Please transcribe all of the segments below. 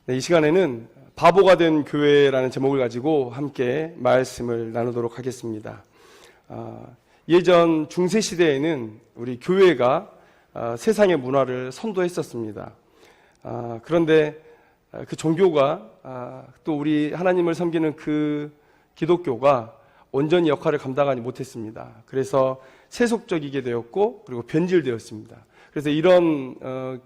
네, 이 시간에는 바보가 된 교회라는 제목을 가지고 함께 말씀을 나누도록 하겠습니다. 예전 중세시대에는 우리 교회가 세상의 문화를 선도했었습니다. 그런데 그 종교가 또 우리 하나님을 섬기는 그 기독교가 온전히 역할을 감당하지 못했습니다. 그래서 세속적이게 되었고 그리고 변질되었습니다. 그래서 이런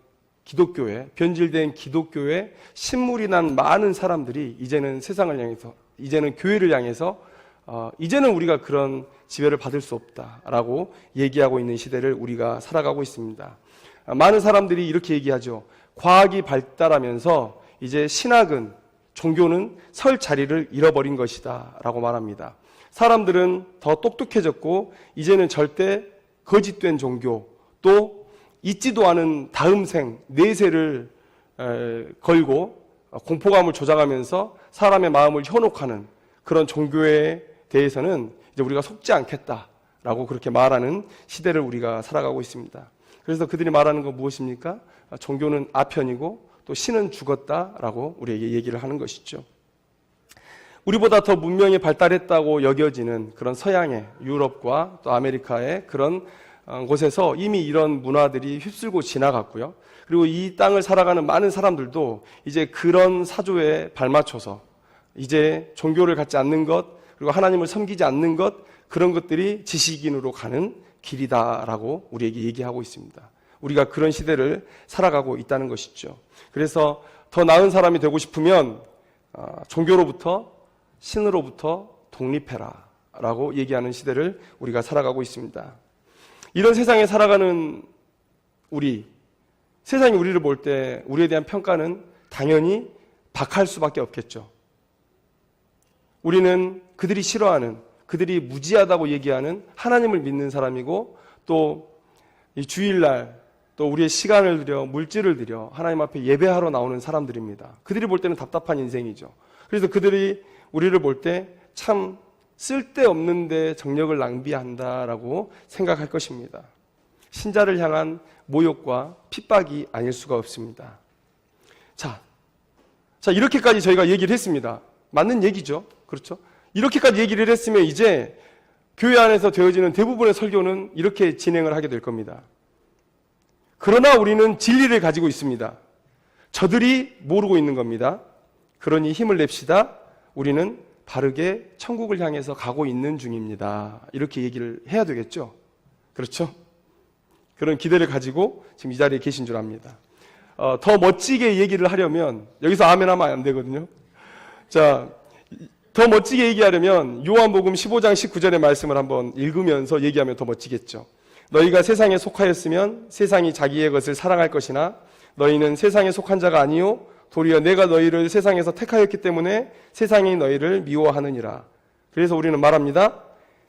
기독교에, 변질된 기독교에 신물이 난 많은 사람들이 이제는 세상을 향해서, 이제는 교회를 향해서 이제는 우리가 그런 지배를 받을 수 없다라고 얘기하고 있는 시대를 우리가 살아가고 있습니다. 많은 사람들이 이렇게 얘기하죠. 과학이 발달하면서 이제 신학은, 종교는 설 자리를 잃어버린 것이다 라고 말합니다. 사람들은 더 똑똑해졌고 이제는 절대 거짓된 종교, 또 있지도 않은 다음 생, 내세를 걸고 공포감을 조장하면서 사람의 마음을 현혹하는 그런 종교에 대해서는 이제 우리가 속지 않겠다라고 그렇게 말하는 시대를 우리가 살아가고 있습니다. 그래서 그들이 말하는 건 무엇입니까? 종교는 아편이고 또 신은 죽었다라고 우리에게 얘기를 하는 것이죠. 우리보다 더 문명이 발달했다고 여겨지는 그런 서양의, 유럽과 또 아메리카의 그런 곳에서 이미 이런 문화들이 휩쓸고 지나갔고요. 그리고 이 땅을 살아가는 많은 사람들도 이제 그런 사조에 발맞춰서 이제 종교를 갖지 않는 것, 그리고 하나님을 섬기지 않는 것, 그런 것들이 지식인으로 가는 길이다라고 우리에게 얘기하고 있습니다. 우리가 그런 시대를 살아가고 있다는 것이죠. 그래서 더 나은 사람이 되고 싶으면 종교로부터, 신으로부터 독립해라 라고 얘기하는 시대를 우리가 살아가고 있습니다. 이런 세상에 살아가는 우리, 세상이 우리를 볼 때 우리에 대한 평가는 당연히 박할 수밖에 없겠죠. 우리는 그들이 싫어하는, 그들이 무지하다고 얘기하는 하나님을 믿는 사람이고, 또 이 주일날 또 우리의 시간을 들여, 물질을 들여 하나님 앞에 예배하러 나오는 사람들입니다. 그들이 볼 때는 답답한 인생이죠. 그래서 그들이 우리를 볼 때 참 쓸데없는데 정력을 낭비한다라고 생각할 것입니다. 신자를 향한 모욕과 핍박이 아닐 수가 없습니다. 자, 이렇게까지 저희가 얘기를 했습니다. 맞는 얘기죠. 그렇죠? 이렇게까지 얘기를 했으면 이제 교회 안에서 되어지는 대부분의 설교는 이렇게 진행을 하게 될 겁니다. 그러나 우리는 진리를 가지고 있습니다. 저들이 모르고 있는 겁니다. 그러니 힘을 냅시다. 우리는 바르게 천국을 향해서 가고 있는 중입니다. 이렇게 얘기를 해야 되겠죠? 그렇죠? 그런 기대를 가지고 지금 이 자리에 계신 줄 압니다. 더 멋지게 얘기를 하려면, 여기서 아멘 하면 안 되거든요. 자, 더 멋지게 얘기하려면 요한복음 15장 19절의 말씀을 한번 읽으면서 얘기하면 더 멋지겠죠. 너희가 세상에 속하였으면 세상이 자기의 것을 사랑할 것이나 너희는 세상에 속한 자가 아니요 도리어 내가 너희를 세상에서 택하였기 때문에 세상이 너희를 미워하느니라. 그래서 우리는 말합니다.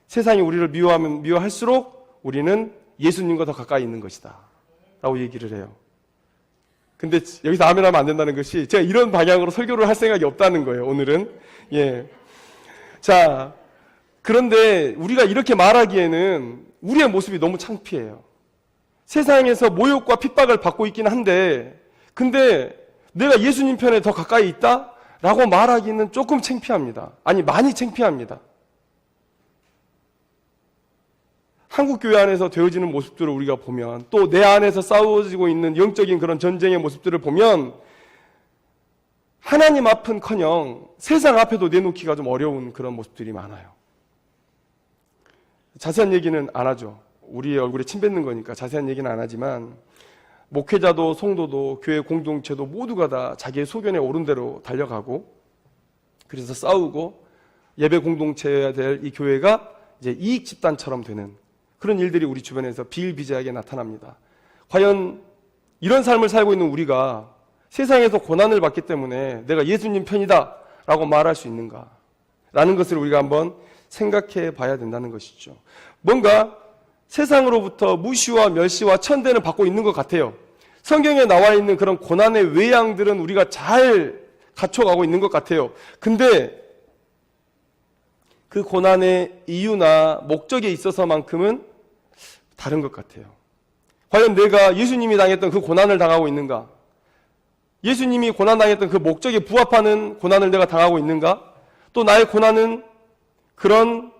세상이 우리를 미워하면 미워할수록 우리는 예수님과 더 가까이 있는 것이다 라고 얘기를 해요. 근데 여기서 아멘 하면 안 된다는 것이 제가 이런 방향으로 설교를 할 생각이 없다는 거예요. 오늘은. 예. 자, 그런데 우리가 이렇게 말하기에는 우리의 모습이 너무 창피해요. 세상에서 모욕과 핍박을 받고 있긴 한데, 근데 내가 예수님 편에 더 가까이 있다? 라고 말하기는 조금 창피합니다. 아니, 많이 창피합니다. 한국교회 안에서 되어지는 모습들을 우리가 보면, 또 내 안에서 싸워지고 있는 영적인 그런 전쟁의 모습들을 보면, 하나님 앞은커녕 세상 앞에도 내놓기가 좀 어려운 그런 모습들이 많아요. 자세한 얘기는 안 하죠. 우리의 얼굴에 침 뱉는 거니까 자세한 얘기는 안 하지만, 목회자도 성도도 교회 공동체도 모두가 다 자기의 소견에 옳은 대로 달려가고, 그래서 싸우고, 예배 공동체여야 될 이 교회가 이제 이익 집단처럼 되는 그런 일들이 우리 주변에서 비일비재하게 나타납니다. 과연 이런 삶을 살고 있는 우리가 세상에서 고난을 받기 때문에 내가 예수님 편이다 라고 말할 수 있는가 라는 것을 우리가 한번 생각해 봐야 된다는 것이죠. 뭔가 세상으로부터 무시와 멸시와 천대는 받고 있는 것 같아요. 성경에 나와 있는 그런 고난의 외양들은 우리가 잘 갖춰가고 있는 것 같아요. 근데 그 고난의 이유나 목적에 있어서만큼은 다른 것 같아요. 과연 내가 예수님이 당했던 그 고난을 당하고 있는가? 예수님이 고난당했던 그 목적에 부합하는 고난을 내가 당하고 있는가? 또 나의 고난은 그런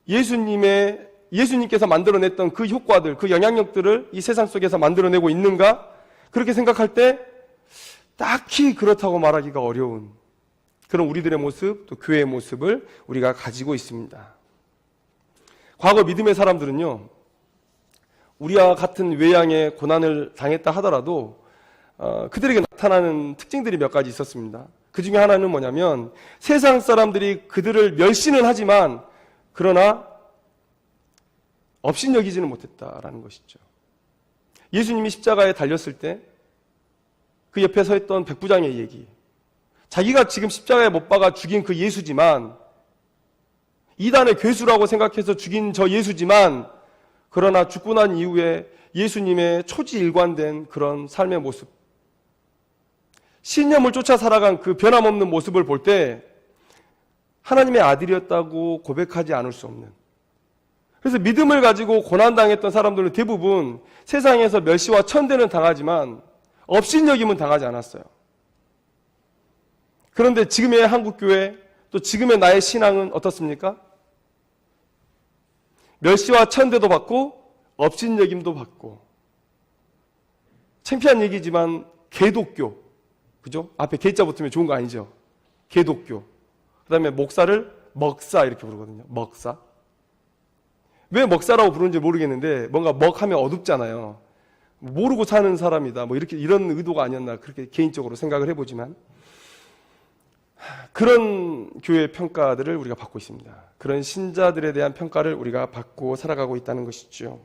예수님께서 만들어냈던 그 효과들, 그 영향력들을 이 세상 속에서 만들어내고 있는가? 그렇게 생각할 때 딱히 그렇다고 말하기가 어려운 그런 우리들의 모습, 또 교회의 모습을 우리가 가지고 있습니다. 과거 믿음의 사람들은요, 우리와 같은 외양의 고난을 당했다 하더라도 그들에게 나타나는 특징들이 몇 가지 있었습니다. 그 중에 하나는 뭐냐면 세상 사람들이 그들을 멸시는 하지만 그러나 업신여기지는 못했다라는 것이죠. 예수님이 십자가에 달렸을 때 그 옆에 서 있던 백부장의 얘기, 자기가 지금 십자가에 못 박아 죽인 그 예수지만, 이단의 괴수라고 생각해서 죽인 저 예수지만, 그러나 죽고 난 이후에 예수님의 초지일관된 그런 삶의 모습, 신념을 쫓아 살아간 그 변함없는 모습을 볼 때 하나님의 아들이었다고 고백하지 않을 수 없는, 그래서 믿음을 가지고 고난당했던 사람들은 대부분 세상에서 멸시와 천대는 당하지만 업신여김은 당하지 않았어요. 그런데 지금의 한국교회, 또 지금의 나의 신앙은 어떻습니까? 멸시와 천대도 받고 업신여김도 받고, 창피한 얘기지만 개독교, 그죠? 앞에 개자 붙으면 좋은 거 아니죠? 개독교. 그 다음에 목사를 먹사 이렇게 부르거든요. 먹사. 왜 먹사라고 부르는지 모르겠는데 뭔가 먹하면 어둡잖아요. 모르고 사는 사람이다, 뭐 이렇게, 이런 의도가 아니었나 그렇게 개인적으로 생각을 해보지만, 그런 교회 평가들을 우리가 받고 있습니다. 그런 신자들에 대한 평가를 우리가 받고 살아가고 있다는 것이죠.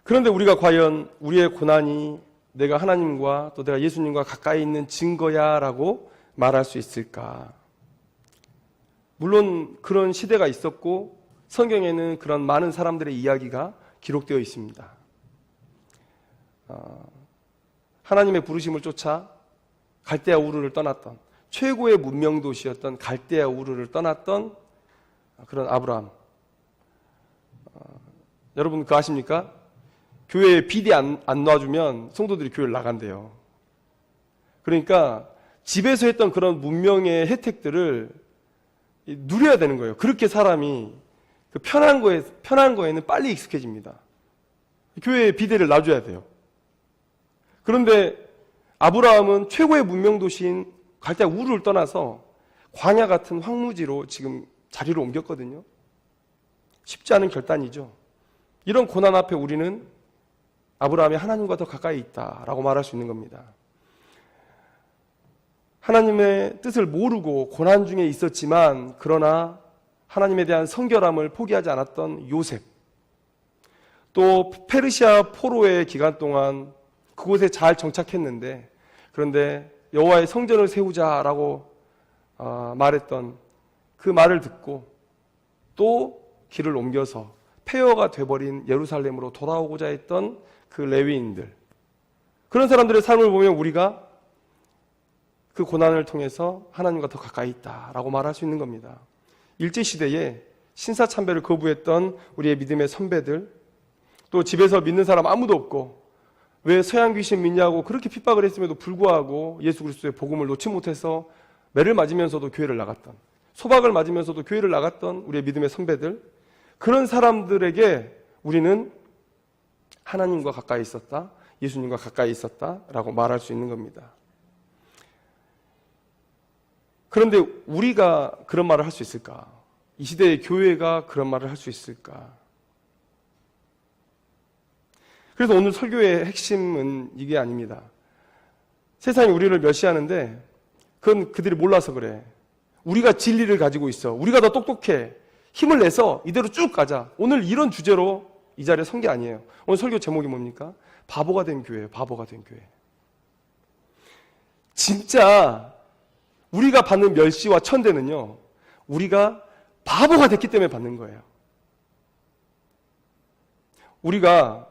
그런데 우리가 과연 우리의 고난이 내가 하나님과 또 내가 예수님과 가까이 있는 증거야 라고 말할 수 있을까? 물론 그런 시대가 있었고 성경에는 그런 많은 사람들의 이야기가 기록되어 있습니다. 하나님의 부르심을 쫓아 갈대아 우르를 떠났던, 최고의 문명 도시였던 갈대아 우르를 떠났던 그런 아브라함. 여러분 그거 아십니까? 교회에 비대 안 놔주면 성도들이 교회를 나간대요. 그러니까 집에서 했던 그런 문명의 혜택들을 누려야 되는 거예요. 그렇게 사람이 그 편한 거에는 빨리 익숙해집니다. 교회에 비대를 놔줘야 돼요. 그런데 아브라함은 최고의 문명 도시인 갈대아 우르를 떠나서 광야 같은 황무지로 지금 자리를 옮겼거든요. 쉽지 않은 결단이죠. 이런 고난 앞에 우리는 아브라함이 하나님과 더 가까이 있다라고 말할 수 있는 겁니다. 하나님의 뜻을 모르고 고난 중에 있었지만 그러나 하나님에 대한 성결함을 포기하지 않았던 요셉, 또 페르시아 포로의 기간 동안 그곳에 잘 정착했는데, 그런데 여호와의 성전을 세우자라고 말했던 그 말을 듣고 또 길을 옮겨서 폐허가 돼버린 예루살렘으로 돌아오고자 했던 그 레위인들, 그런 사람들의 삶을 보면 우리가 그 고난을 통해서 하나님과 더 가까이 있다라고 말할 수 있는 겁니다. 일제시대에 신사참배를 거부했던 우리의 믿음의 선배들, 또 집에서 믿는 사람 아무도 없고 왜 서양 귀신 믿냐고 그렇게 핍박을 했음에도 불구하고 예수 그리스도의 복음을 놓지 못해서 매를 맞으면서도 교회를 나갔던, 소박을 맞으면서도 교회를 나갔던 우리의 믿음의 선배들, 그런 사람들에게 우리는 하나님과 가까이 있었다, 예수님과 가까이 있었다라고 말할 수 있는 겁니다. 그런데 우리가 그런 말을 할 수 있을까? 이 시대의 교회가 그런 말을 할 수 있을까? 그래서 오늘 설교의 핵심은 이게 아닙니다. 세상이 우리를 멸시하는데 그건 그들이 몰라서 그래. 우리가 진리를 가지고 있어. 우리가 더 똑똑해. 힘을 내서 이대로 쭉 가자. 오늘 이런 주제로 이 자리에 선 게 아니에요. 오늘 설교 제목이 뭡니까? 바보가 된 교회예요. 바보가 된 교회. 진짜 우리가 받는 멸시와 천대는요, 우리가 바보가 됐기 때문에 받는 거예요. 우리가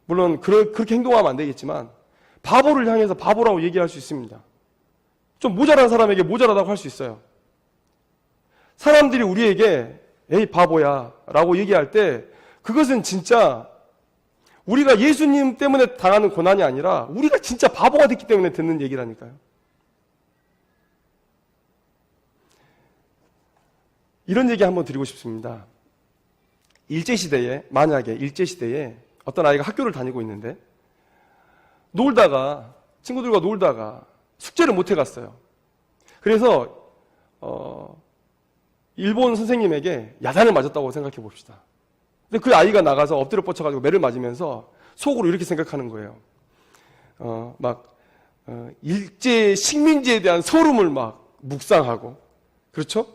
물론 그렇게 행동하면 안 되겠지만 바보를 향해서 바보라고 얘기할 수 있습니다. 좀 모자란 사람에게 모자라다고 할 수 있어요. 사람들이 우리에게 에이 바보야 라고 얘기할 때 그것은 진짜 우리가 예수님 때문에 당하는 고난이 아니라 우리가 진짜 바보가 됐기 때문에 듣는 얘기라니까요. 이런 얘기 한번 드리고 싶습니다. 만약에 일제시대에 어떤 아이가 학교를 다니고 있는데 친구들과 놀다가 숙제를 못 해갔어요. 그래서 일본 선생님에게 야단을 맞았다고 생각해 봅시다. 근데 그 아이가 나가서 엎드려 뻗쳐가지고 매를 맞으면서 속으로 이렇게 생각하는 거예요. 일제 식민지에 대한 서름을 막 묵상하고, 그렇죠?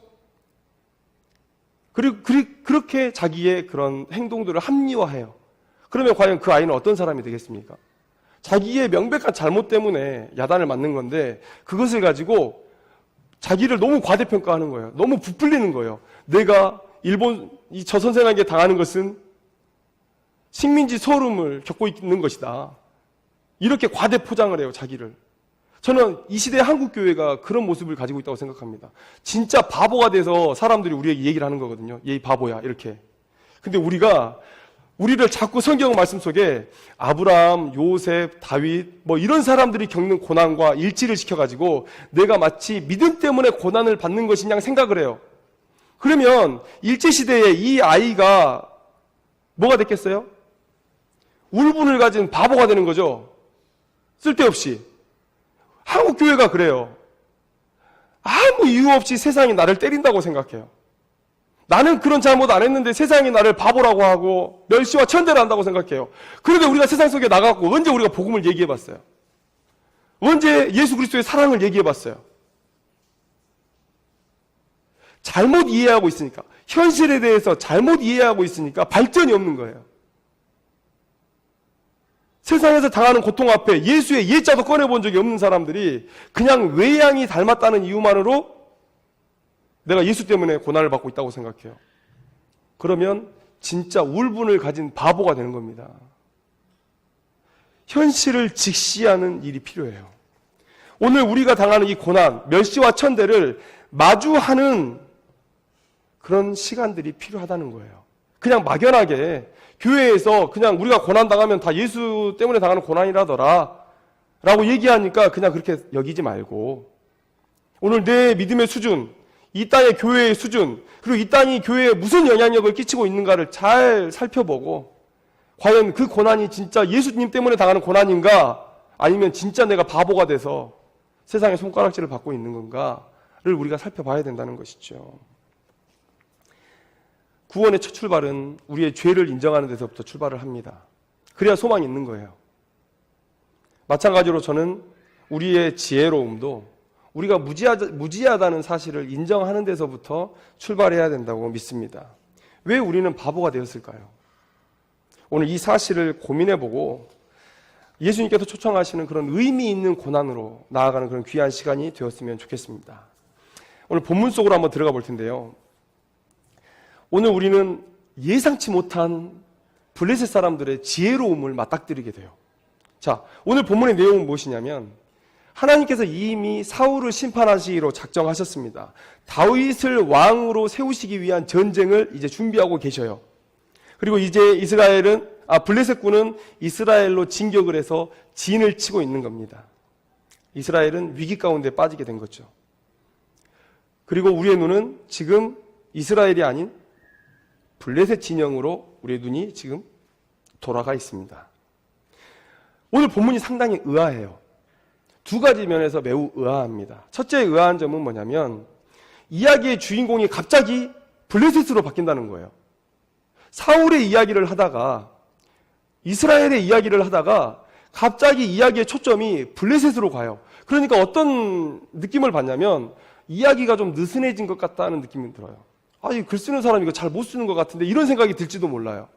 그리고 그렇게 자기의 그런 행동들을 합리화해요. 그러면 과연 그 아이는 어떤 사람이 되겠습니까? 자기의 명백한 잘못 때문에 야단을 맞는 건데 그것을 가지고 자기를 너무 과대평가하는 거예요. 너무 부풀리는 거예요. 내가 저 선생에게 당하는 것은 식민지 서름을 겪고 있는 것이다. 이렇게 과대 포장을 해요, 자기를. 저는 이 시대의 한국교회가 그런 모습을 가지고 있다고 생각합니다. 진짜 바보가 돼서 사람들이 우리에게 얘기를 하는 거거든요. 얘 바보야, 이렇게. 근데 우리를 자꾸 성경 말씀 속에 아브라함, 요셉, 다윗 이런 사람들이 겪는 고난과 일치를 시켜가지고 내가 마치 믿음 때문에 고난을 받는 것이냐 생각을 해요. 그러면 일제시대에 이 아이가 뭐가 됐겠어요? 울분을 가진 바보가 되는 거죠. 쓸데없이. 한국교회가 그래요. 아무 이유 없이 세상이 나를 때린다고 생각해요. 나는 그런 잘못 안 했는데 세상이 나를 바보라고 하고 멸시와 천대를 한다고 생각해요. 그런데 우리가 세상 속에 나가고 언제 우리가 복음을 얘기해봤어요? 언제 예수 그리스도의 사랑을 얘기해봤어요? 잘못 이해하고 있으니까, 현실에 대해서 잘못 이해하고 있으니까 발전이 없는 거예요. 세상에서 당하는 고통 앞에 예수의 예자도 꺼내본 적이 없는 사람들이 그냥 외양이 닮았다는 이유만으로 내가 예수 때문에 고난을 받고 있다고 생각해요. 그러면 진짜 울분을 가진 바보가 되는 겁니다. 현실을 직시하는 일이 필요해요. 오늘 우리가 당하는 이 고난, 멸시와 천대를 마주하는 그런 시간들이 필요하다는 거예요. 그냥 막연하게 교회에서 그냥 우리가 고난당하면 다 예수 때문에 당하는 고난이라더라 라고 얘기하니까 그냥 그렇게 여기지 말고 오늘 내 믿음의 수준, 이 땅의 교회의 수준, 그리고 이 땅이 교회에 무슨 영향력을 끼치고 있는가를 잘 살펴보고 과연 그 고난이 진짜 예수님 때문에 당하는 고난인가 아니면 진짜 내가 바보가 돼서 세상의 손가락질을 받고 있는 건가를 우리가 살펴봐야 된다는 것이죠. 구원의 첫 출발은 우리의 죄를 인정하는 데서부터 출발을 합니다. 그래야 소망이 있는 거예요. 마찬가지로 저는 우리의 지혜로움도 우리가 무지하다는 사실을 인정하는 데서부터 출발해야 된다고 믿습니다. 왜 우리는 바보가 되었을까요? 오늘 이 사실을 고민해보고 예수님께서 초청하시는 그런 의미 있는 고난으로 나아가는 그런 귀한 시간이 되었으면 좋겠습니다. 오늘 본문 속으로 한번 들어가 볼 텐데요. 오늘 우리는 예상치 못한 블레셋 사람들의 지혜로움을 맞닥뜨리게 돼요. 자, 오늘 본문의 내용은 무엇이냐면 하나님께서 이미 사울을 심판하시기로 작정하셨습니다. 다윗을 왕으로 세우시기 위한 전쟁을 이제 준비하고 계셔요. 그리고 이제 블레셋군은 이스라엘로 진격을 해서 진을 치고 있는 겁니다. 이스라엘은 위기 가운데 빠지게 된 거죠. 그리고 우리의 눈은 지금 이스라엘이 아닌 블레셋 진영으로 우리의 눈이 지금 돌아가 있습니다. 오늘 본문이 상당히 의아해요. 두 가지 면에서 매우 의아합니다. 첫째 의아한 점은 뭐냐면 이야기의 주인공이 갑자기 블레셋으로 바뀐다는 거예요. 사울의 이야기를 하다가 이스라엘의 이야기를 하다가 갑자기 이야기의 초점이 블레셋으로 가요. 그러니까 어떤 느낌을 받냐면 이야기가 좀 느슨해진 것 같다는 느낌이 들어요. 이 글 쓰는 사람이 이거 잘 못 쓰는 것 같은데 이런 생각이 들지도 몰라요.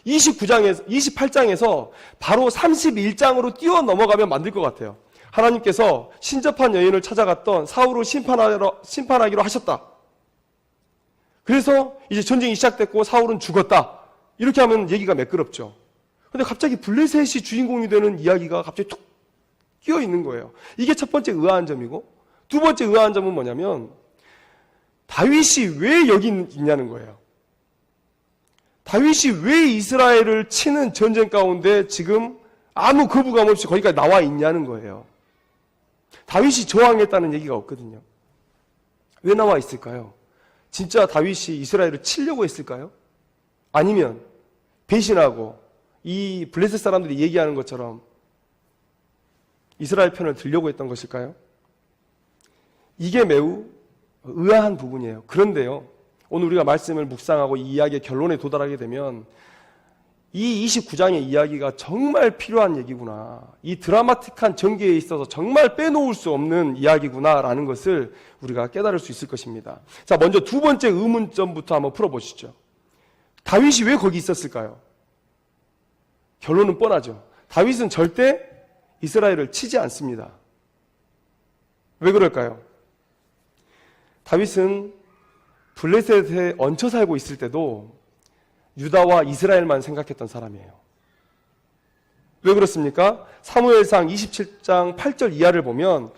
28장에서 바로 31장으로 뛰어 넘어가면 만들 것 같아요. 하나님께서 신접한 여인을 찾아갔던 사울을 심판하기로 하셨다. 그래서 이제 전쟁이 시작됐고 사울은 죽었다. 이렇게 하면 얘기가 매끄럽죠. 근데 갑자기 블레셋이 주인공이 되는 이야기가 갑자기 툭 끼어 있는 거예요. 이게 첫 번째 의아한 점이고 두 번째 의아한 점은 뭐냐면 다윗이 왜 여기 있냐는 거예요. 다윗이 왜 이스라엘을 치는 전쟁 가운데 지금 아무 거부감 없이 거기까지 나와 있냐는 거예요. 다윗이 저항했다는 얘기가 없거든요. 왜 나와 있을까요? 진짜 다윗이 이스라엘을 치려고 했을까요? 아니면 배신하고 이 블레셋 사람들이 얘기하는 것처럼 이스라엘 편을 들려고 했던 것일까요? 이게 매우 의아한 부분이에요. 그런데요, 오늘 우리가 말씀을 묵상하고 이 이야기의 결론에 도달하게 되면 이 29장의 이야기가 정말 필요한 얘기구나, 이 드라마틱한 전개에 있어서 정말 빼놓을 수 없는 이야기구나라는 것을 우리가 깨달을 수 있을 것입니다. 자, 먼저 두 번째 의문점부터 한번 풀어보시죠. 다윗이 왜 거기 있었을까요? 결론은 뻔하죠. 다윗은 절대 이스라엘을 치지 않습니다. 왜 그럴까요? 다윗은 블레셋에 얹혀 살고 있을 때도 유다와 이스라엘만 생각했던 사람이에요. 왜 그렇습니까? 사무엘상 27장 8절 이하를 보면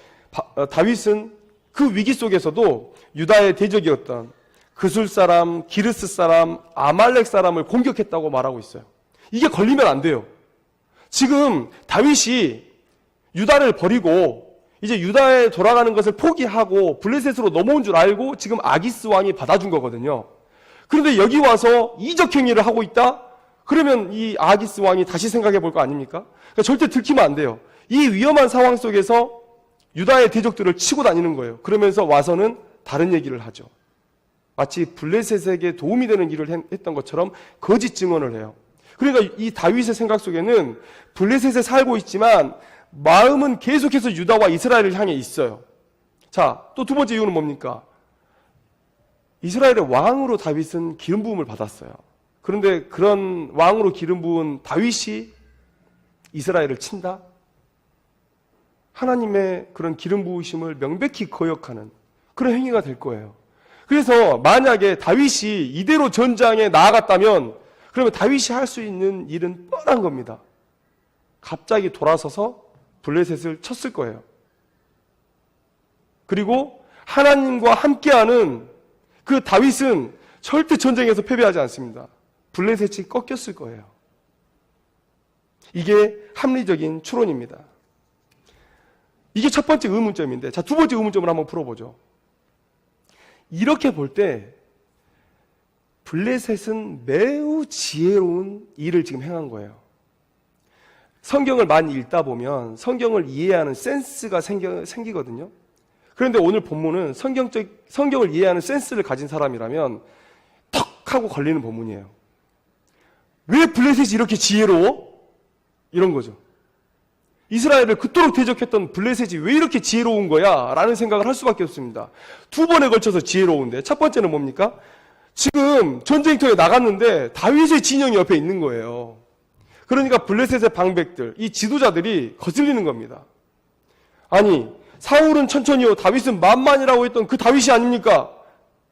다윗은 그 위기 속에서도 유다의 대적이었던 그술 사람, 기르스 사람, 아말렉 사람을 공격했다고 말하고 있어요. 이게 걸리면 안 돼요. 지금 다윗이 유다를 버리고 이제 유다에 돌아가는 것을 포기하고 블레셋으로 넘어온 줄 알고 지금 아기스 왕이 받아준 거거든요. 그런데 여기 와서 이적 행위를 하고 있다? 그러면 이 아기스 왕이 다시 생각해 볼 거 아닙니까? 그러니까 절대 들키면 안 돼요. 이 위험한 상황 속에서 유다의 대적들을 치고 다니는 거예요. 그러면서 와서는 다른 얘기를 하죠. 마치 블레셋에게 도움이 되는 일을 했던 것처럼 거짓 증언을 해요. 그러니까 이 다윗의 생각 속에는 블레셋에 살고 있지만 마음은 계속해서 유다와 이스라엘을 향해 있어요. 자, 또 두 번째 이유는 뭡니까? 이스라엘의 왕으로 다윗은 기름 부음을 받았어요. 그런데 그런 왕으로 기름 부은 다윗이 이스라엘을 친다? 하나님의 그런 기름 부으심을 명백히 거역하는 그런 행위가 될 거예요. 그래서 만약에 다윗이 이대로 전장에 나아갔다면 그러면 다윗이 할 수 있는 일은 뻔한 겁니다. 갑자기 돌아서서 블레셋을 쳤을 거예요. 그리고 하나님과 함께하는 그 다윗은 절대 전쟁에서 패배하지 않습니다. 블레셋이 꺾였을 거예요. 이게 합리적인 추론입니다. 이게 첫 번째 의문점인데, 자, 두 번째 의문점을 한번 풀어보죠. 이렇게 볼 때 블레셋은 매우 지혜로운 일을 지금 행한 거예요. 성경을 많이 읽다 보면 성경을 이해하는 센스가 생기거든요. 그런데 오늘 본문은 성경을 이해하는 센스를 가진 사람이라면 턱 하고 걸리는 본문이에요. 왜 블레셋이 이렇게 지혜로워? 이런 거죠. 이스라엘을 그토록 대적했던 블레셋이 왜 이렇게 지혜로운 거야? 라는 생각을 할 수밖에 없습니다. 두 번에 걸쳐서 지혜로운데, 첫 번째는 뭡니까? 지금 전쟁터에 나갔는데 다윗의 진영이 옆에 있는 거예요. 그러니까 블레셋의 방백들, 이 지도자들이 거슬리는 겁니다. 아니, 사울은 천천히요, 다윗은 만만이라고 했던 그 다윗이 아닙니까?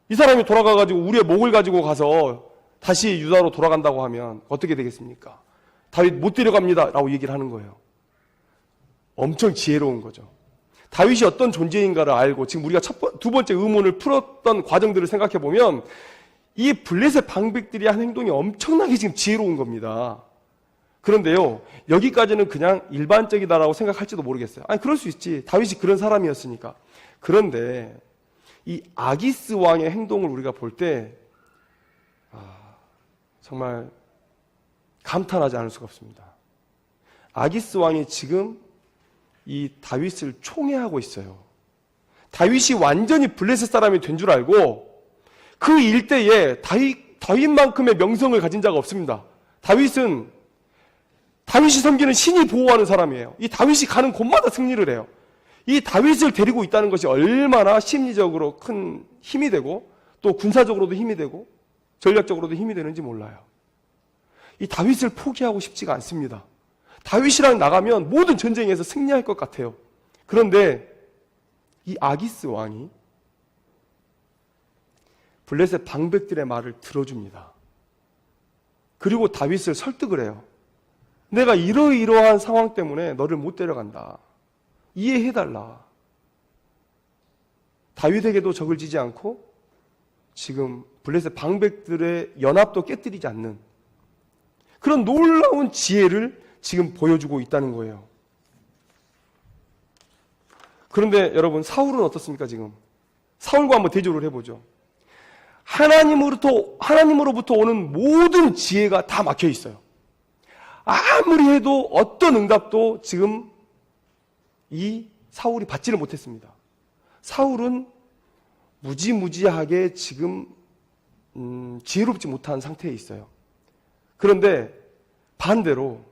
이 사람이 돌아가가지고 우리의 목을 가지고 가서 다시 유다로 돌아간다고 하면 어떻게 되겠습니까? 다윗 못 데려갑니다 라고 얘기를 하는 거예요. 엄청 지혜로운 거죠. 다윗이 어떤 존재인가를 알고 지금 우리가 두 번째 의문을 풀었던 과정들을 생각해 보면 이 블레셋 방백들이 한 행동이 엄청나게 지금 지혜로운 겁니다. 그런데요, 여기까지는 그냥 일반적이다라고 생각할지도 모르겠어요. 아니, 그럴 수 있지. 다윗이 그런 사람이었으니까. 그런데 이 아기스 왕의 행동을 우리가 볼 때 정말 감탄하지 않을 수가 없습니다. 아기스 왕이 지금 이 다윗을 총애하고 있어요. 다윗이 완전히 블레셋 사람이 된 줄 알고 그 일대에 다윗만큼의 명성을 가진 자가 없습니다. 다윗이 섬기는 신이 보호하는 사람이에요. 이 다윗이 가는 곳마다 승리를 해요. 이 다윗을 데리고 있다는 것이 얼마나 심리적으로 큰 힘이 되고 또 군사적으로도 힘이 되고 전략적으로도 힘이 되는지 몰라요. 이 다윗을 포기하고 싶지가 않습니다. 다윗이랑 나가면 모든 전쟁에서 승리할 것 같아요. 그런데 이 아기스 왕이 블레셋 방백들의 말을 들어줍니다. 그리고 다윗을 설득을 해요. 내가 이러이러한 상황 때문에 너를 못 데려간다. 이해해달라. 다윗에게도 적을 지지 않고 지금 블레셋 방백들의 연합도 깨뜨리지 않는 그런 놀라운 지혜를 지금 보여주고 있다는 거예요. 그런데 여러분, 사울은 어떻습니까? 지금 사울과 한번 대조를 해보죠. 하나님으로부터 오는 모든 지혜가 다 막혀 있어요. 아무리 해도 어떤 응답도 지금 이 사울이 받지를 못했습니다. 사울은 무지무지하게 지금 지혜롭지 못한 상태에 있어요. 그런데 반대로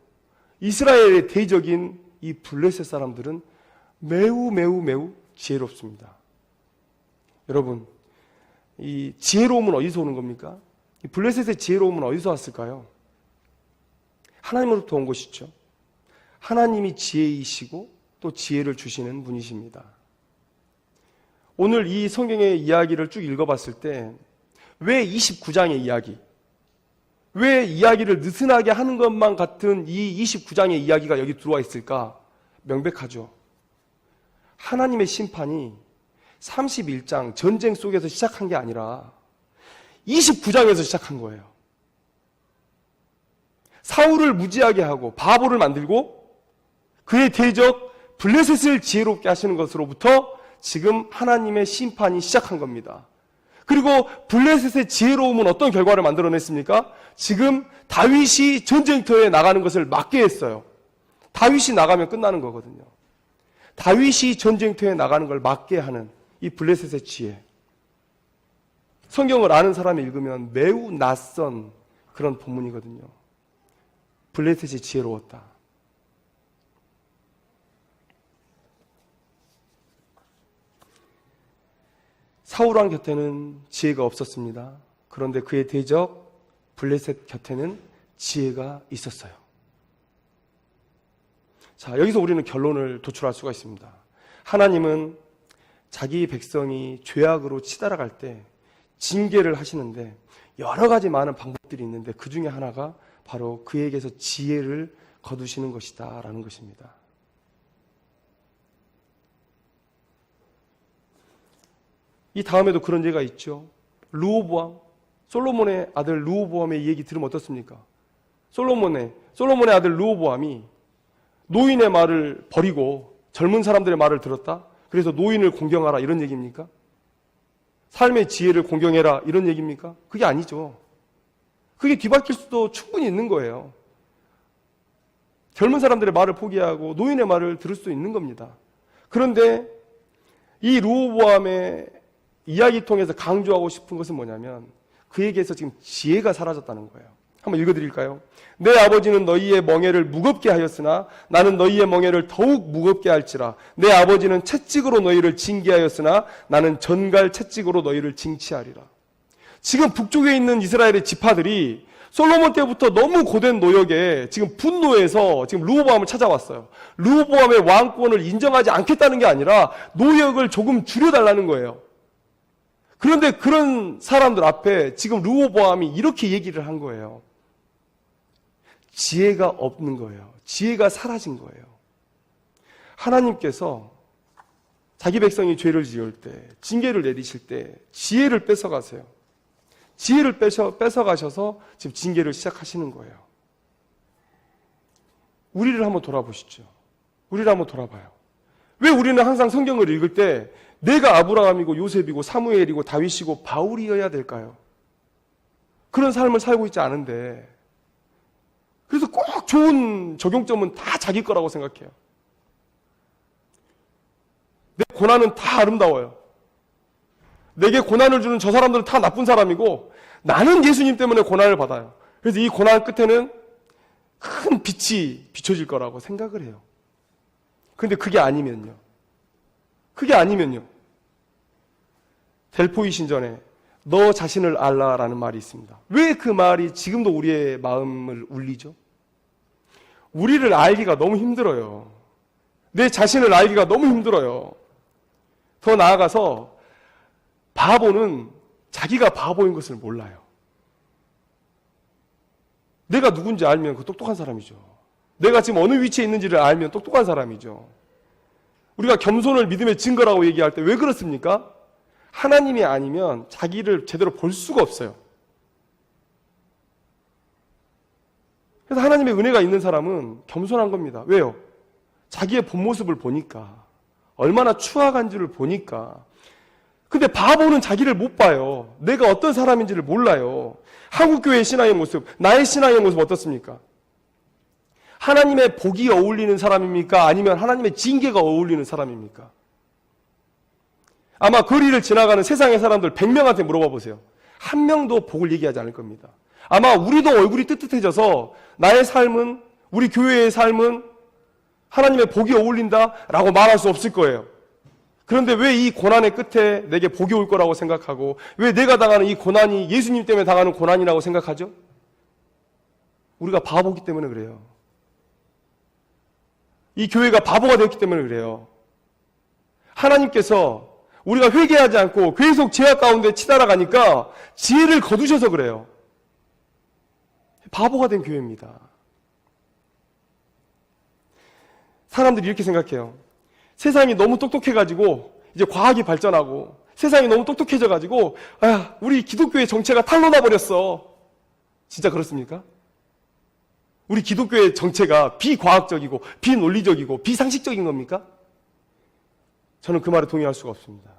이스라엘의 대적인 이 블레셋 사람들은 매우 지혜롭습니다. 여러분, 이 지혜로움은 어디서 오는 겁니까? 이 블레셋의 지혜로움은 어디서 왔을까요? 하나님으로부터 온 것이죠. 하나님이 지혜이시고 또 지혜를 주시는 분이십니다. 오늘 이 성경의 이야기를 쭉 읽어봤을 때 왜 29장의 이야기, 왜 이야기를 느슨하게 하는 것만 같은 이 29장의 이야기가 여기 들어와 있을까? 명백하죠. 하나님의 심판이 31장 전쟁 속에서 시작한 게 아니라 29장에서 시작한 거예요. 사울을 무지하게 하고 바보를 만들고 그의 대적 블레셋을 지혜롭게 하시는 것으로부터 지금 하나님의 심판이 시작한 겁니다. 그리고 블레셋의 지혜로움은 어떤 결과를 만들어냈습니까? 지금 다윗이 전쟁터에 나가는 것을 막게 했어요. 다윗이 나가면 끝나는 거거든요. 다윗이 전쟁터에 나가는 걸 막게 하는 이 블레셋의 지혜. 성경을 아는 사람이 읽으면 매우 낯선 그런 본문이거든요. 블레셋이 지혜로웠다. 사울왕 곁에는 지혜가 없었습니다. 그런데 그의 대적 블레셋 곁에는 지혜가 있었어요. 자, 여기서 우리는 결론을 도출할 수가 있습니다. 하나님은 자기 백성이 죄악으로 치달아갈 때 징계를 하시는데 여러 가지 많은 방법들이 있는데 그 중에 하나가 바로 그에게서 지혜를 거두시는 것이다 라는 것입니다. 이 다음에도 그런 예가 있죠. 르호보암, 솔로몬의 아들 르호보암의 얘기 들으면 어떻습니까? 솔로몬의 아들 르호보암이 노인의 말을 버리고 젊은 사람들의 말을 들었다? 그래서 노인을 공경하라 이런 얘기입니까? 삶의 지혜를 공경해라 이런 얘기입니까? 그게 아니죠. 그게 뒤바뀔 수도 충분히 있는 거예요. 젊은 사람들의 말을 포기하고 노인의 말을 들을 수도 있는 겁니다. 그런데 이 르호보암의 이야기 통해서 강조하고 싶은 것은 뭐냐면 그에게서 지금 지혜가 사라졌다는 거예요. 한번 읽어드릴까요? 내 아버지는 너희의 멍에를 무겁게 하였으나 나는 너희의 멍에를 더욱 무겁게 할지라. 내 아버지는 채찍으로 너희를 징계하였으나 나는 전갈 채찍으로 너희를 징치하리라. 지금 북쪽에 있는 이스라엘의 지파들이 솔로몬 때부터 너무 고된 노역에 지금 분노해서 지금 르호보암을 찾아왔어요. 르호보암의 왕권을 인정하지 않겠다는 게 아니라 노역을 조금 줄여달라는 거예요. 그런데 그런 사람들 앞에 지금 르호보암이 이렇게 얘기를 한 거예요. 지혜가 없는 거예요. 지혜가 사라진 거예요. 하나님께서 자기 백성이 죄를 지을 때, 징계를 내리실 때 지혜를 뺏어가세요. 지혜를 뺏어가셔서 지금 징계를 시작하시는 거예요. 우리를 한번 돌아보시죠. 우리를 한번 돌아봐요. 왜 우리는 항상 성경을 읽을 때 내가 아브라함이고 요셉이고 사무엘이고 다윗이고 바울이어야 될까요? 그런 삶을 살고 있지 않은데 그래서 꼭 좋은 적용점은 다 자기 거라고 생각해요. 내 고난은 다 아름다워요. 내게 고난을 주는 저 사람들은 다 나쁜 사람이고 나는 예수님 때문에 고난을 받아요. 그래서 이 고난 끝에는 큰 빛이 비춰질 거라고 생각을 해요. 그런데 그게 아니면요. 델포이 신전에 너 자신을 알라라는 말이 있습니다. 왜 그 말이 지금도 우리의 마음을 울리죠? 우리를 알기가 너무 힘들어요. 내 자신을 알기가 너무 힘들어요. 더 나아가서 바보는 자기가 바보인 것을 몰라요. 내가 누군지 알면 그 똑똑한 사람이죠. 내가 지금 어느 위치에 있는지를 알면 똑똑한 사람이죠. 우리가 겸손을 믿음의 증거라고 얘기할 때 왜 그렇습니까? 하나님이 아니면 자기를 제대로 볼 수가 없어요. 그래서 하나님의 은혜가 있는 사람은 겸손한 겁니다. 왜요? 자기의 본 모습을 보니까, 얼마나 추악한 줄을 보니까. 근데 바보는 자기를 못 봐요. 내가 어떤 사람인지를 몰라요. 한국교회의 신앙의 모습, 나의 신앙의 모습 어떻습니까? 하나님의 복이 어울리는 사람입니까? 아니면 하나님의 징계가 어울리는 사람입니까? 아마 거리를 지나가는 세상의 사람들 100명한테 물어봐 보세요. 한 명도 복을 얘기하지 않을 겁니다. 아마 우리도 얼굴이 뜨뜻해져서 나의 삶은, 우리 교회의 삶은 하나님의 복이 어울린다라고 말할 수 없을 거예요. 그런데 왜 이 고난의 끝에 내게 복이 올 거라고 생각하고, 왜 내가 당하는 이 고난이 예수님 때문에 당하는 고난이라고 생각하죠? 우리가 바보기 때문에 그래요. 이 교회가 바보가 되었기 때문에 그래요. 하나님께서 우리가 회개하지 않고 계속 죄악 가운데 치달아가니까 지혜를 거두셔서 그래요. 바보가 된 교회입니다. 사람들이 이렇게 생각해요. 세상이 너무 똑똑해가지고 이제 과학이 발전하고 세상이 너무 똑똑해져가지고 우리 기독교의 정체가 탄로나 버렸어. 진짜 그렇습니까? 우리 기독교의 정체가 비과학적이고 비논리적이고 비상식적인 겁니까? 저는 그 말에 동의할 수가 없습니다.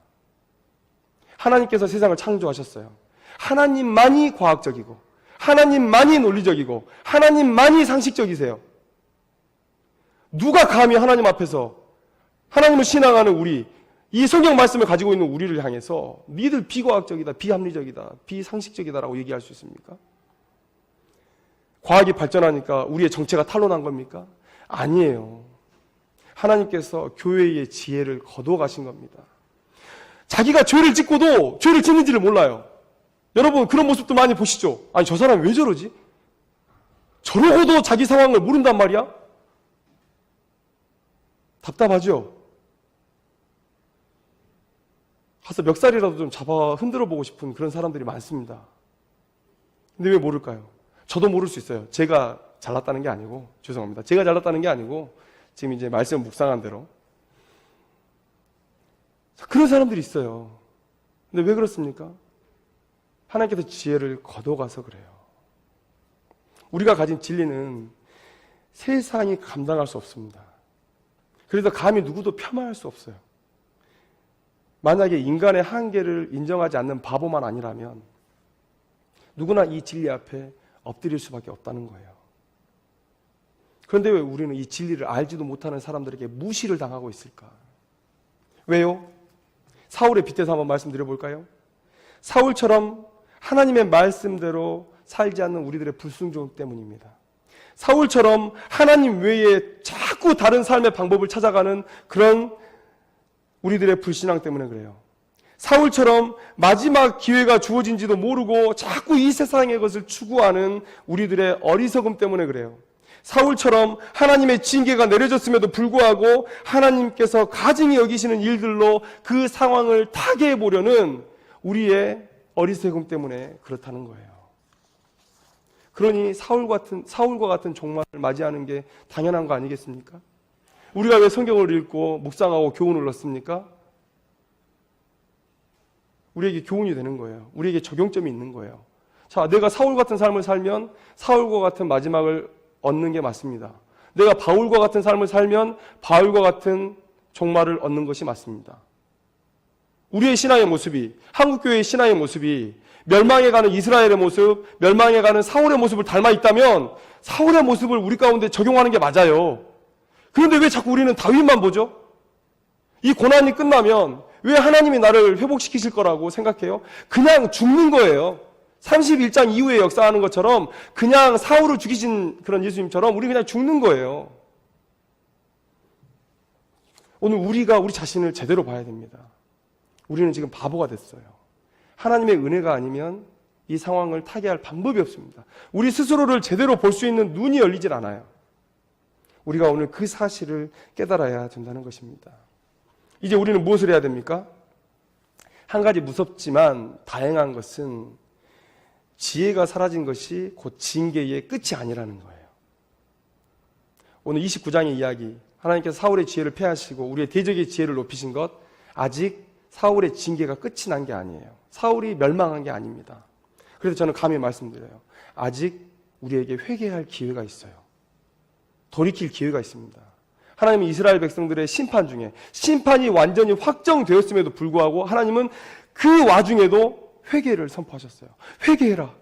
하나님께서 세상을 창조하셨어요. 하나님만이 과학적이고 하나님만이 논리적이고 하나님만이 상식적이세요. 누가 감히 하나님 앞에서 하나님을 신앙하는 우리, 이 성경 말씀을 가지고 있는 우리를 향해서 니들 비과학적이다, 비합리적이다, 비상식적이다라고 얘기할 수 있습니까? 과학이 발전하니까 우리의 정체가 탄로난 겁니까? 아니에요. 하나님께서 교회의 지혜를 거두어 가신 겁니다. 자기가 죄를 짓고도 죄를 짓는지를 몰라요. 여러분 그런 모습도 많이 보시죠? 아니 저 사람 왜 저러지? 저러고도 자기 상황을 모른단 말이야? 답답하죠? 가서 멱살이라도 좀 잡아 흔들어 보고 싶은 그런 사람들이 많습니다. 근데 왜 모를까요? 저도 모를 수 있어요. 제가 잘났다는 게 아니고, 죄송합니다. 제가 잘났다는 게 아니고 지금 이제 말씀 묵상한 대로 그런 사람들이 있어요. 근데 왜 그렇습니까? 하나님께서 지혜를 거둬가서 그래요. 우리가 가진 진리는 세상이 감당할 수 없습니다. 그래서 감히 누구도 폄하할 수 없어요. 만약에 인간의 한계를 인정하지 않는 바보만 아니라면 누구나 이 진리 앞에 엎드릴 수밖에 없다는 거예요. 그런데 왜 우리는 이 진리를 알지도 못하는 사람들에게 무시를 당하고 있을까? 왜요? 사울의 빗대서 한번 말씀드려볼까요? 사울처럼 하나님의 말씀대로 살지 않는 우리들의 불순종 때문입니다. 사울처럼 하나님 외에 자꾸 다른 삶의 방법을 찾아가는 그런 우리들의 불신앙 때문에 그래요. 사울처럼 마지막 기회가 주어진지도 모르고 자꾸 이 세상의 것을 추구하는 우리들의 어리석음 때문에 그래요. 사울처럼 하나님의 징계가 내려졌음에도 불구하고 하나님께서 가증히 여기시는 일들로 그 상황을 타개해 보려는 우리의 어리석음 때문에 그렇다는 거예요. 그러니 사울과 같은 종말을 맞이하는 게 당연한 거 아니겠습니까? 우리가 왜 성경을 읽고 묵상하고 교훈을 얻습니까? 우리에게 교훈이 되는 거예요. 우리에게 적용점이 있는 거예요. 자, 내가 사울 같은 삶을 살면 사울과 같은 마지막을 얻는 게 맞습니다. 내가 바울과 같은 삶을 살면 바울과 같은 종말을 얻는 것이 맞습니다. 우리의 신앙의 모습이, 한국교회의 신앙의 모습이 멸망해가는 이스라엘의 모습, 멸망해가는 사울의 모습을 닮아 있다면 사울의 모습을 우리 가운데 적용하는 게 맞아요. 그런데 왜 자꾸 우리는 다윗만 보죠? 이 고난이 끝나면 왜 하나님이 나를 회복시키실 거라고 생각해요? 그냥 죽는 거예요. 31장 이후에 역사하는 것처럼 그냥 사울을 죽이신 그런 예수님처럼 우리 그냥 죽는 거예요. 오늘 우리가 우리 자신을 제대로 봐야 됩니다. 우리는 지금 바보가 됐어요. 하나님의 은혜가 아니면 이 상황을 타개할 방법이 없습니다. 우리 스스로를 제대로 볼 수 있는 눈이 열리질 않아요. 우리가 오늘 그 사실을 깨달아야 된다는 것입니다. 이제 우리는 무엇을 해야 됩니까? 한 가지 무섭지만 다행한 것은 지혜가 사라진 것이 곧 징계의 끝이 아니라는 거예요. 오늘 29장의 이야기, 하나님께서 사울의 지혜를 폐하시고 우리의 대적의 지혜를 높이신 것, 아직 사울의 징계가 끝이 난 게 아니에요. 사울이 멸망한 게 아닙니다. 그래서 저는 감히 말씀드려요. 아직 우리에게 회개할 기회가 있어요. 돌이킬 기회가 있습니다. 하나님은 이스라엘 백성들의 심판 중에 심판이 완전히 확정되었음에도 불구하고 하나님은 그 와중에도 회개를 선포하셨어요. 회개해라.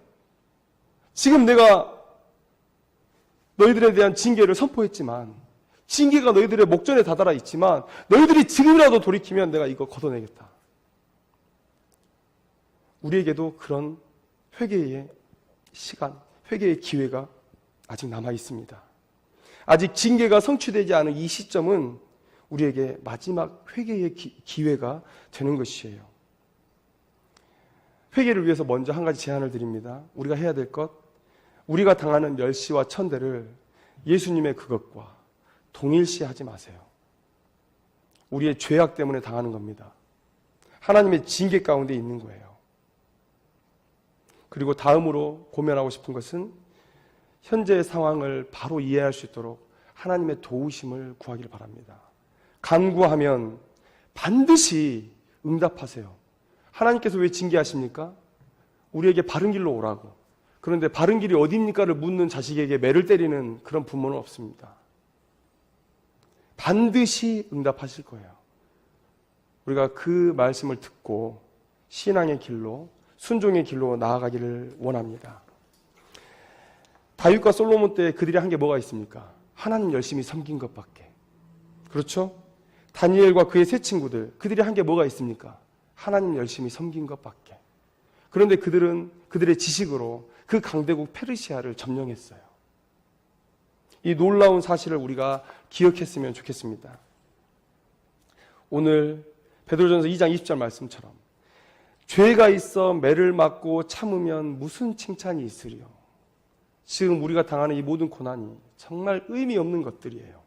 지금 내가 너희들에 대한 징계를 선포했지만 징계가 너희들의 목전에 다다라 있지만 너희들이 지금이라도 돌이키면 내가 이거 걷어내겠다. 우리에게도 그런 회개의 시간, 회개의 기회가 아직 남아 있습니다. 아직 징계가 성취되지 않은 이 시점은 우리에게 마지막 회개의 기회가 되는 것이에요. 회개를 위해서 먼저 한 가지 제안을 드립니다. 우리가 해야 될 것, 우리가 당하는 멸시와 천대를 예수님의 그것과 동일시하지 마세요. 우리의 죄악 때문에 당하는 겁니다. 하나님의 징계 가운데 있는 거예요. 그리고 다음으로 고면하고 싶은 것은 현재의 상황을 바로 이해할 수 있도록 하나님의 도우심을 구하기를 바랍니다. 간구하면 반드시 응답하세요. 하나님께서 왜 징계하십니까? 우리에게 바른 길로 오라고. 그런데 바른 길이 어디입니까를 묻는 자식에게 매를 때리는 그런 부모는 없습니다. 반드시 응답하실 거예요. 우리가 그 말씀을 듣고 신앙의 길로, 순종의 길로 나아가기를 원합니다. 다윗과 솔로몬 때 그들이 한 게 뭐가 있습니까? 하나님 열심히 섬긴 것밖에. 그렇죠? 다니엘과 그의 세 친구들, 그들이 한 게 뭐가 있습니까? 하나님 열심히 섬긴 것밖에. 그런데 그들은 그들의 지식으로 그 강대국 페르시아를 점령했어요. 이 놀라운 사실을 우리가 기억했으면 좋겠습니다. 오늘 베드로전서 2장 20절 말씀처럼 죄가 있어 매를 맞고 참으면 무슨 칭찬이 있으리요. 지금 우리가 당하는 이 모든 고난이 정말 의미 없는 것들이에요.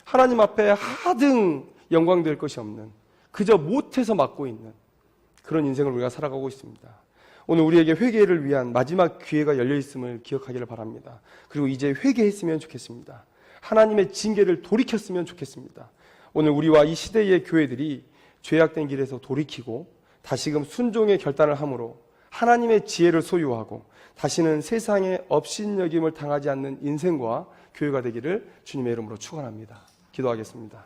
하나님 앞에 하등 영광될 것이 없는, 그저 못해서 맞고 있는 그런 인생을 우리가 살아가고 있습니다. 오늘 우리에게 회개를 위한 마지막 기회가 열려있음을 기억하기를 바랍니다. 그리고 이제 회개했으면 좋겠습니다. 하나님의 징계를 돌이켰으면 좋겠습니다. 오늘 우리와 이 시대의 교회들이 죄악된 길에서 돌이키고 다시금 순종의 결단을 함으로 하나님의 지혜를 소유하고 다시는 세상에 업신여김을 당하지 않는 인생과 교회가 되기를 주님의 이름으로 축원합니다. 기도하겠습니다.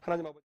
하나님 아버지.